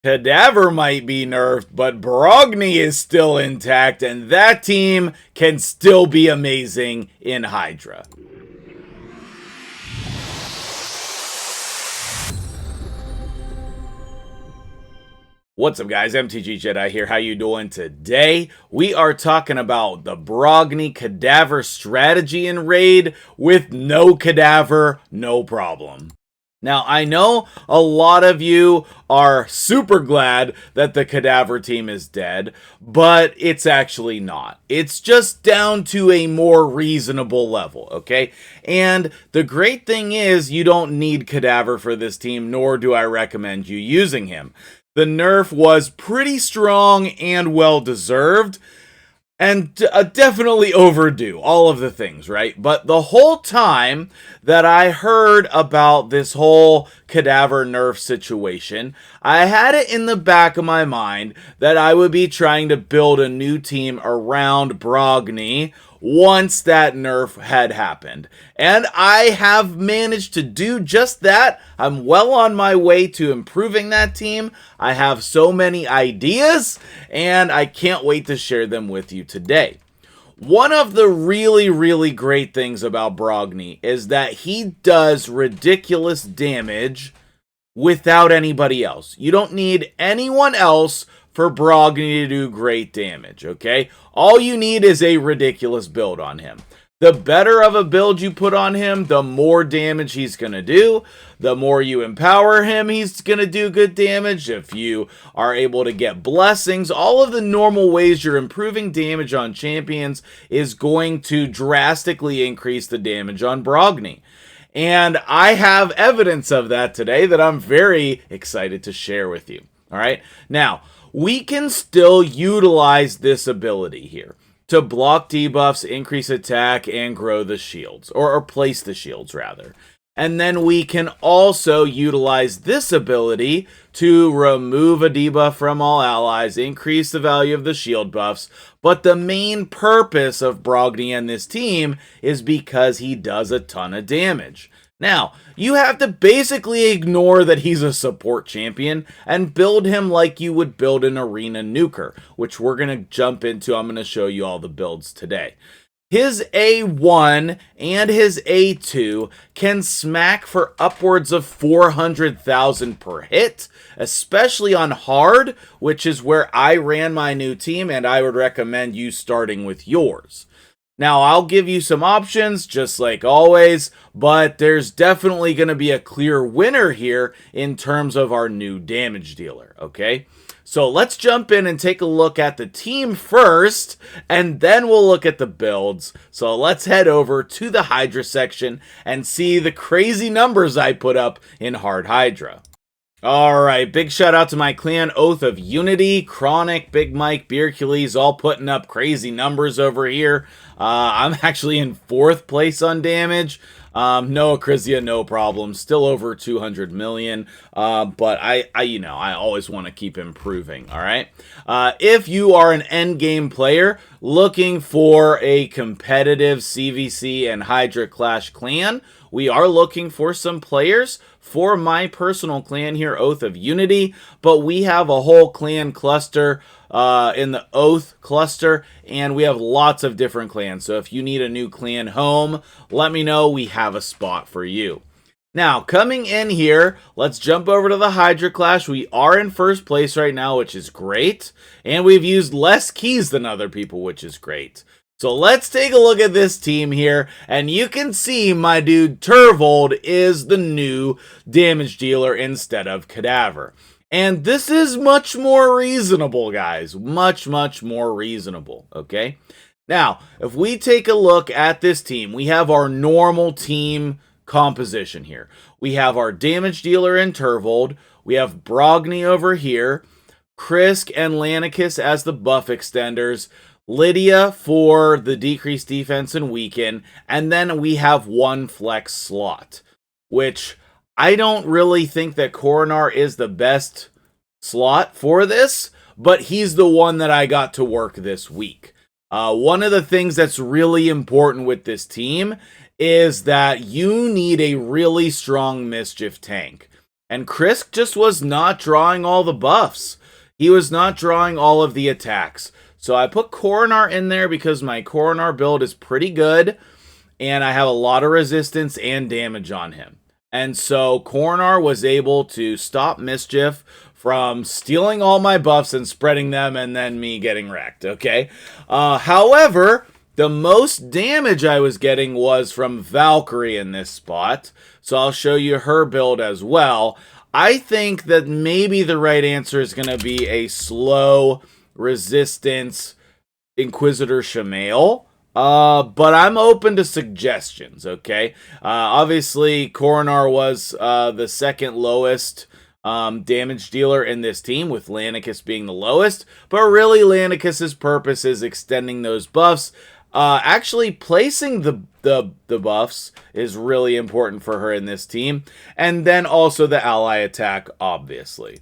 Cadaver might be nerfed, but Brogni is still intact, and that team can still be amazing in Hydra. What's up, guys? MtgJedi here. How you doing today? We are talking about the Brogni Cadaver strategy in Raid with no Cadaver, no problem. Now, I know a lot of you are super glad that the Cadaver team is dead, but it's actually not. It's just down to a more reasonable level, okay? And the great thing is you don't need Cadaver for this team, nor do I recommend you using him. The nerf was pretty strong and well-deserved, and definitely overdue, all of the things, right? But the whole time that I heard about this whole Cadaver nerf situation, I had it in the back of my mind that I would be trying to build a new team around Brogni once that nerf had happened. And I have managed to do just that. I'm well on my way to improving that team. I have so many ideas, and I can't wait to share them with you today. One of the really great things about Brogni is that he does ridiculous damage without anybody else. You don't need anyone else for Brogni to do great damage, okay? All you need is a ridiculous build on him. The better of a build you put on him, the more damage he's going to do. The more you empower him, he's going to do good damage. If you are able to get blessings, all of the normal ways you're improving damage on champions is going to drastically increase the damage on Brogni. And I have evidence of that today that I'm very excited to share with you. All right? Now, we can still utilize this ability here to block debuffs, increase attack, and grow the shields, or place the shields, rather. And then we can also utilize this ability to remove a debuff from all allies, increase the value of the shield buffs. But the main purpose of Brogni and this team is because he does a ton of damage. Now, you have to basically ignore that he's a support champion and build him like you would build an arena nuker, which we're going to jump into. I'm going to show you all the builds today. His A1 and his A2 can smack for upwards of 400,000 per hit, especially on hard, which is where I ran my new team, and I would recommend you starting with yours. Now, I'll give you some options, just like always, but there's definitely going to be a clear winner here in terms of our new damage dealer, okay? So let's jump in and take a look at the team first, and then we'll look at the builds. So let's head over to the Hydra section and see the crazy numbers I put up in Hard Hydra. Alright, big shout out to my clan, Oath of Unity, Chronic, Big Mike, Beercules, all putting up crazy numbers over here. I'm actually in 4th place on damage. No Acrizia, no problem. Still over 200 million. But I always want to keep improving, alright? If you are an endgame player looking for a competitive CVC and Hydra Clash clan, we are looking for some players for my personal clan here, Oath of Unity, but we have a whole clan cluster in the Oath cluster, and we have lots of different clans. So if you need a new clan home, let me know. We have a spot for you. Now, coming in here, let's jump over to the Hydra Clash. We are in 1st place right now, which is great, and we've used less keys than other people, which is great. So let's take a look at this team here, and you can see my dude Turvold is the new damage dealer instead of Cadaver. And this is much more reasonable, guys. Much more reasonable, okay? Now, if we take a look at this team, we have our normal team composition here. We have our damage dealer in Turvold. We have Brogni over here. Krisk and Lanicus as the buff extenders. Lydia for the decreased defense and weaken, and then we have 1 flex slot, which I don't really think that Coronar is the best slot for this, but he's the one that I got to work this week. One of the things that's really important with this team is that you need a really strong mischief tank. And Krisk just was not drawing all the buffs. He was not drawing all of the attacks. So I put Coronar in there because my Coronar build is pretty good, and I have a lot of resistance and damage on him. And so Coronar was able to stop Mischief from stealing all my buffs and spreading them and then me getting wrecked, okay? However, the most damage I was getting was from Valkyrie in this spot, so I'll show you her build as well. I think that maybe the right answer is going to be a slow resistance Inquisitor Shamail. But I'm open to suggestions, okay? Obviously, Coronar was the second lowest damage dealer in this team, with Lanicus being the lowest. But really, Lanicus's purpose is extending those buffs. Actually, placing the buffs is really important for her in this team. And then also the ally attack, obviously.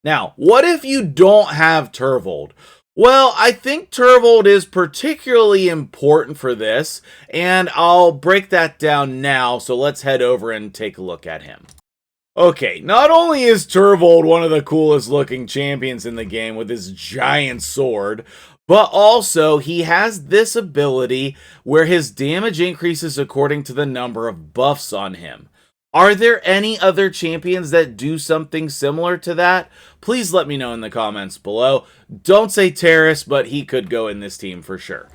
Now, what if you don't have Turvold? Well, I think Turvold is particularly important for this, and I'll break that down now, so let's head over and take a look at him. Okay, not only is Turvold one of the coolest looking champions in the game with his giant sword, but also he has this ability where his damage increases according to the number of buffs on him. Are there any other champions that do something similar to that? Please let me know in the comments below. Don't say Terrace, but he could go in this team for sure.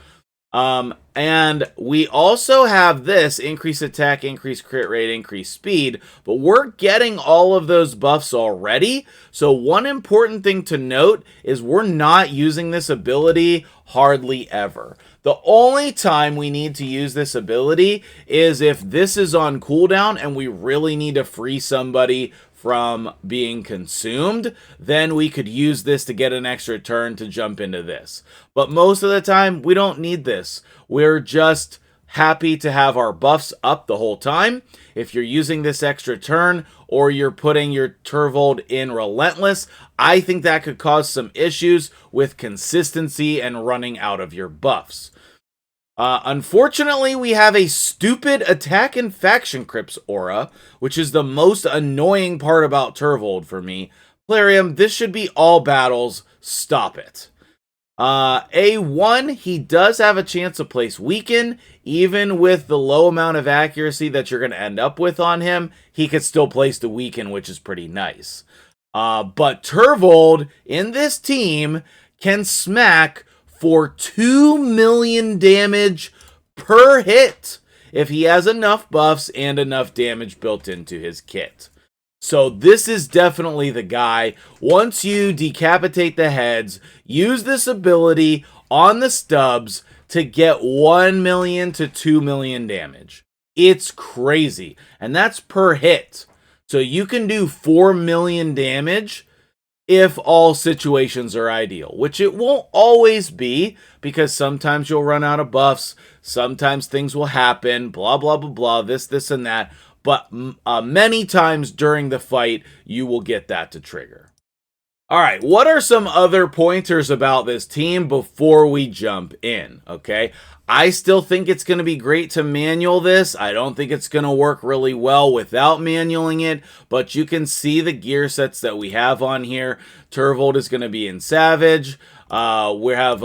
And we also have this: increase attack, increase crit rate, increase speed, but we're getting all of those buffs already. So one important thing to note is we're not using this ability hardly ever. The only time we need to use this ability is if this is on cooldown and we really need to free somebody from being consumed, then we could use this to get an extra turn to jump into this. But most of the time, we don't need this. We're just happy to have our buffs up the whole time. If you're using this extra turn, or you're putting your Turvold in Relentless, I think that could cause some issues with consistency and running out of your buffs. Unfortunately, we have a stupid attack and faction crypts aura, which is the most annoying part about Turvold for me. Plarium, this should be all battles. Stop it. A1, he does have a chance to place Weaken. Even with the low amount of accuracy that you're going to end up with on him, he could still place the Weaken, which is pretty nice. But Turvold in this team can smack for 2 million damage per hit if he has enough buffs and enough damage built into his kit. So this is definitely the guy. Once you decapitate the heads, use this ability on the stubs to get 1 million to 2 million damage. It's crazy. And that's per hit. So you can do 4 million damage if all situations are ideal, which it won't always be, because sometimes you'll run out of buffs, sometimes things will happen, blah, blah, blah, blah, this, and that, but many times during the fight, you will get that to trigger. All right, what are some other pointers about this team before we jump in, okay? I still think it's going to be great to manual this. I don't think it's going to work really well without manualing it, but you can see the gear sets that we have on here. Turvold is going to be in Savage. We have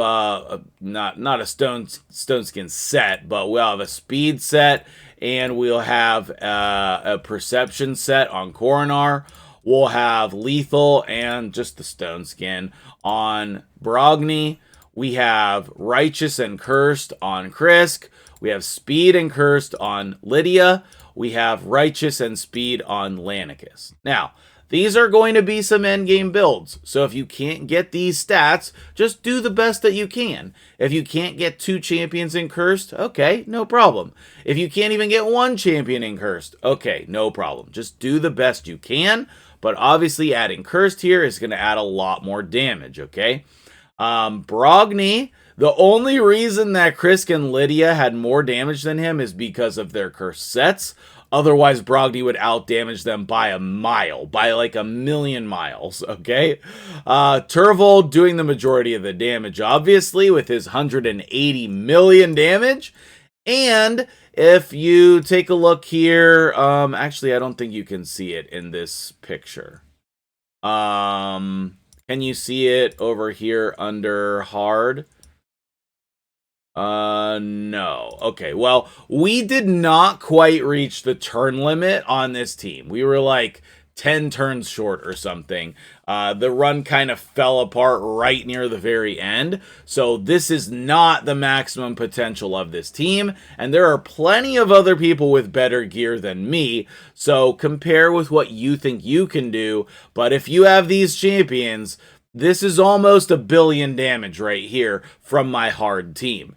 not a stone skin set, but we'll have a speed set, and we'll have a perception set on Coronar. We'll have lethal and just the stone skin on Brogni. We have righteous and cursed on Krisk. We have speed and cursed on Lydia. We have righteous and speed on Lanicus. Now, these are going to be some endgame builds. So if you can't get these stats, just do the best that you can. If you can't get 2 champions in cursed, okay, no problem. If you can't even get 1 champion in cursed, okay, no problem. Just do the best you can. But obviously adding cursed here is going to add a lot more damage, okay? Brogni, the only reason that Krisk and Lydia had more damage than him is because of their cursed sets. Otherwise, Brogni would outdamage them by a mile, by like 1,000,000 miles, okay? Turvold doing the majority of the damage, obviously, with his 180 million damage. And if you take a look here, actually, I don't think you can see it in this picture. Can you see it over here under hard? No. Okay, well, we did not quite reach the turn limit on this team. We were like 10 turns short or something. The run kind of fell apart right near the very end. So this is not the maximum potential of this team. And there are plenty of other people with better gear than me. So compare with what you think you can do. But if you have these champions, this is almost 1 billion damage right here from my hard team.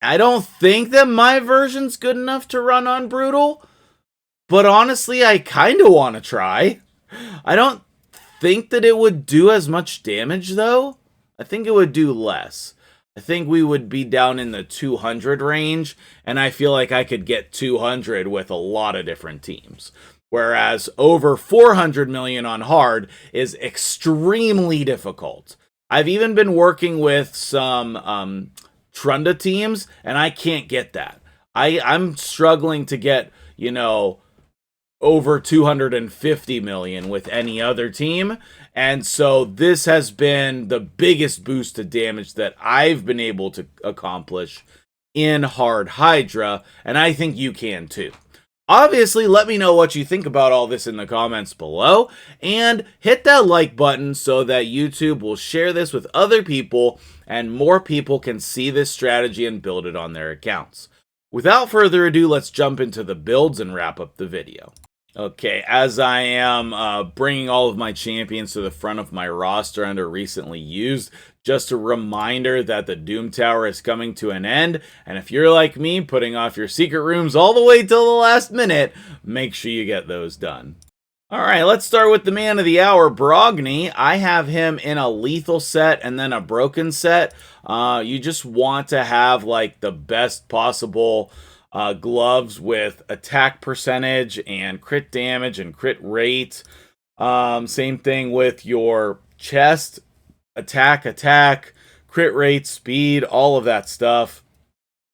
I don't think that my version's good enough to run on Brutal, but honestly, I kind of want to try. I don't think that it would do as much damage, though. I think it would do less. I think we would be down in the 200 range, and I feel like I could get 200 with a lot of different teams. Whereas over 400 million on hard is extremely difficult. I've even been working with some Trunda teams, and I can't get that. I'm struggling to get, you know, over 250 million with any other team. And so this has been the biggest boost to damage that I've been able to accomplish in hard Hydra, and I think you can too. Obviously, let me know what you think about all this in the comments below, and hit that like button so that YouTube will share this with other people and more people can see this strategy and build it on their accounts. Without further ado, let's jump into the builds and wrap up the video. Okay, as I am bringing all of my champions to the front of my roster under recently used, just a reminder that the Doom Tower is coming to an end, and if you're like me, putting off your secret rooms all the way till the last minute, make sure you get those done. Alright, let's start with the man of the hour, Brogni. I have him in a lethal set and then a broken set. You just want to have like the best possible gloves with attack percentage and crit damage and crit rate. Same thing with your chest, attack, crit rate, speed, all of that stuff.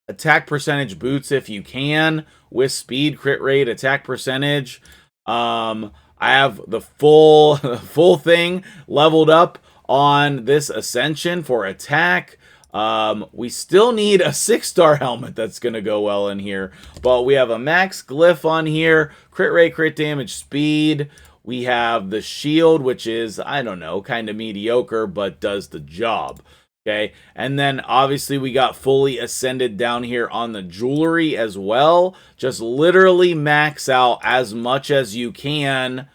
Attack percentage boots if you can, with speed, crit rate, attack percentage. I have the full thing leveled up on this Ascension for attack. We still need a 6-star helmet that's going to go well in here. But we have a max glyph on here, crit rate, crit damage, speed. We have the shield, which is, I don't know, kind of mediocre, but does the job. Okay, and then obviously we got fully ascended down here on the jewelry as well. Just literally max out as much as you can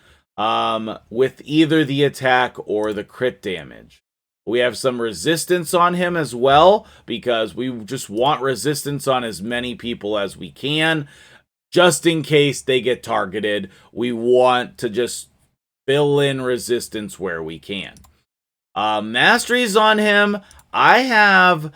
with either the attack or the crit damage. We have some resistance on him as well, because we just want resistance on as many people as we can. Just in case they get targeted, we want to just fill in resistance where we can. Masteries on him, I have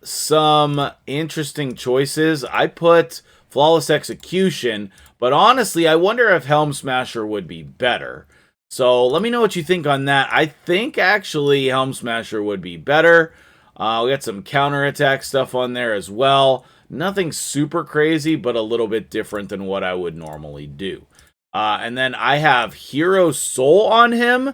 some interesting choices. I put Flawless Execution, but honestly, I wonder if Helm Smasher would be better. So let me know what you think on that. I think actually Helm Smasher would be better. We got some counterattack stuff on there as well. Nothing super crazy, but a little bit different than what I would normally do. And then I have Hero Soul on him,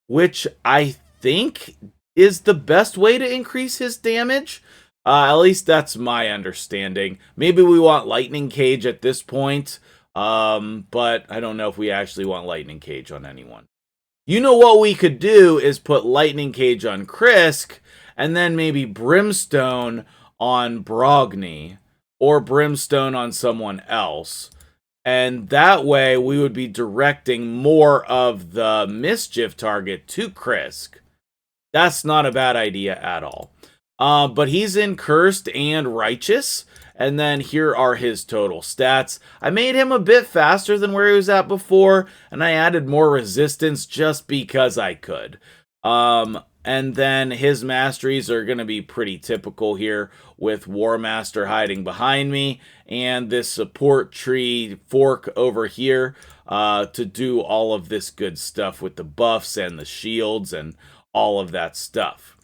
which I think is the best way to increase his damage. At least that's my understanding. Maybe we want Lightning Cage at this point. But I don't know if we actually want Lightning Cage on anyone. You know what we could do is put Lightning Cage on Krisk, and then maybe Brimstone on Brogni, or Brimstone on someone else. And that way we would be directing more of the mischief target to Krisk. That's not a bad idea at all. But he's in Cursed and Righteous. And then here are his total stats. I made him a bit faster than where he was at before, and I added more resistance just because I could. And then his masteries are going to be pretty typical here, with War Master hiding behind me, and this support tree fork over here to do all of this good stuff with the buffs and the shields and all of that stuff.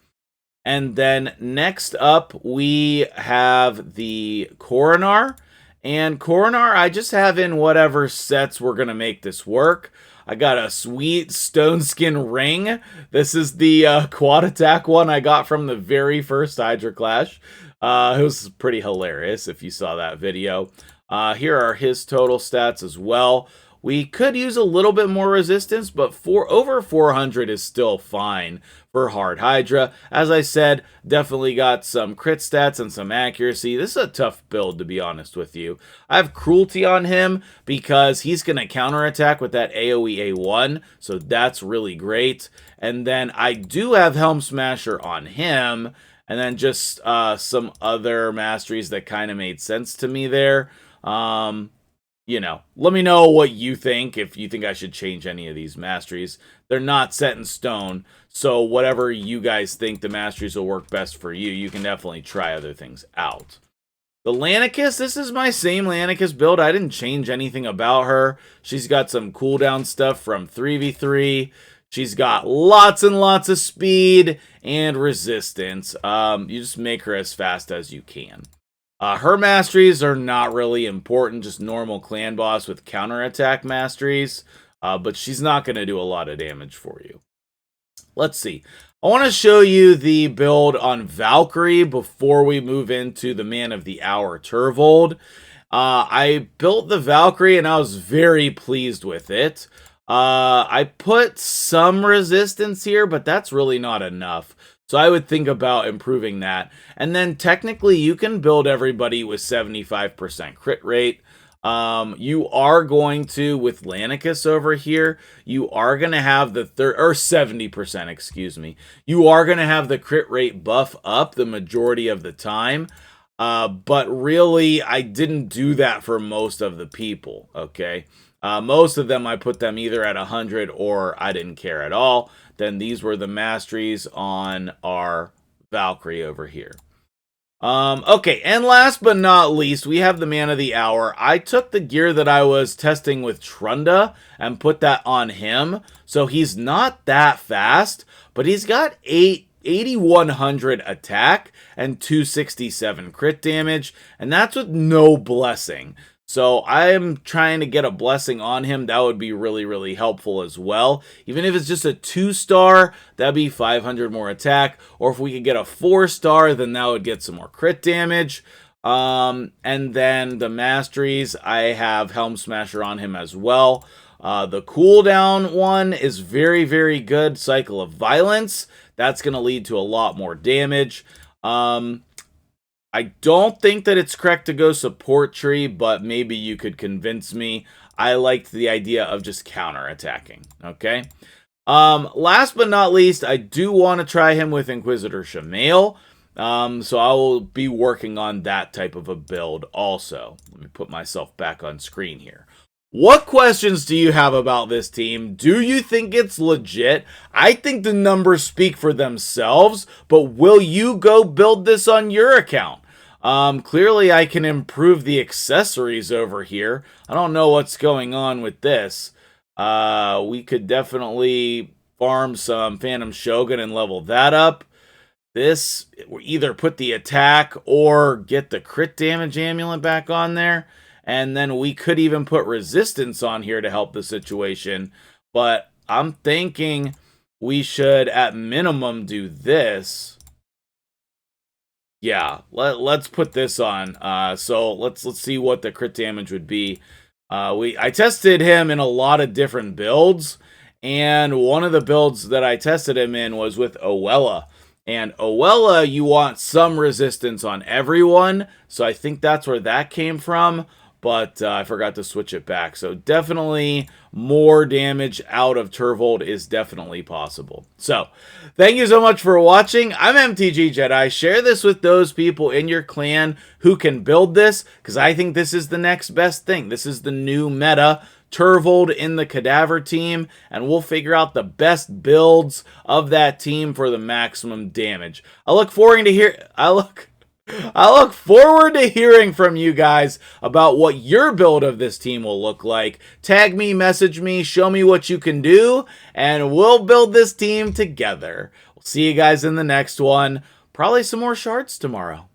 And then next up, we have the Coronar. And Coronar, I just have in whatever sets we're going to make this work. I got a sweet stone skin ring. This is the quad attack one I got from the very first Hydra Clash. It was pretty hilarious if you saw that video. Here are his total stats as well. We could use a little bit more resistance, but over 400 is still fine for hard Hydra. As I said, definitely got some crit stats and some accuracy. This is a tough build, to be honest with you. I have cruelty on him because he's going to counterattack with that AoE A1, so that's really great. And then I do have Helm Smasher on him, and then just some other masteries that kind of made sense to me there. You know, let me know what you think, if you think I should change any of these masteries. They're not set in stone, so whatever you guys think the masteries will work best for you, you can definitely try other things out. The Lanicus, this is my same Lanicus build. I didn't change anything about her. She's got some cooldown stuff from 3v3. She's got lots and lots of speed and resistance. You just make her as fast as you can. Her masteries are not really important, just normal clan boss with counterattack masteries, but she's not going to do a lot of damage for you. Let's see. I want to show you the build on Valkyrie before we move into the Man of the Hour, Turvold. I built the Valkyrie and I was very pleased with it. I put some resistance here, but that's really not enough. So I would think about improving that. And then technically you can build everybody with 75% crit rate. You are going to, with Lanicus over here, you are going to have the 70%, excuse me. You are going to have the crit rate buff up the majority of the time. But really, I didn't do that for most of the people, okay? Most of them, I put them either at 100 or I didn't care at all. Then these were the masteries on our Valkyrie over here. Okay, and last but not least, we have the Man of the Hour. I took the gear that I was testing with Trunda and put that on him. So he's not that fast, but he's got 8100 attack and 267 crit damage, and that's with no blessing. So I am trying to get a blessing on him. That would be really, really helpful as well. Even if it's just a 2-star, that'd be 500 more attack. Or if we could get a 4-star, then that would get some more crit damage. And then the masteries, I have Helm Smasher on him as well. The cooldown one is very, very good. Cycle of Violence. That's going to lead to a lot more damage. I don't think that it's correct to go support tree, but maybe you could convince me. I liked the idea of just counter-attacking, okay? Last but not least, I do want to try him with Inquisitor Shamail, so I will be working on that type of a build also. Let me put myself back on screen here. What questions do you have about this team? Do you think it's legit? I think the numbers speak for themselves, but will you go build this on your account? Clearly I can improve the accessories over here. I don't know what's going on with this. We could definitely farm some Phantom Shogun and level that up. This, either put the attack or get the crit damage amulet back on there. And then we could even put resistance on here to help the situation. But I'm thinking we should, at minimum, do this. Yeah, let's put this on. So let's see what the crit damage would be. I tested him in a lot of different builds. And one of the builds that I tested him in was with Oella. And Oella, you want some resistance on everyone. So I think that's where that came from. But I forgot to switch it back. So definitely more damage out of Turvold is definitely possible. So thank you so much for watching. I'm MtgJedi. Share this with those people in your clan who can build this, because I think this is the next best thing. This is the new meta. Turvold in the Cadaver team, and we'll figure out the best builds of that team for the maximum damage. I look forward to I look forward to hearing from you guys about what your build of this team will look like. Tag me, message me, show me what you can do, and we'll build this team together. We'll see you guys in the next one. Probably some more shards tomorrow.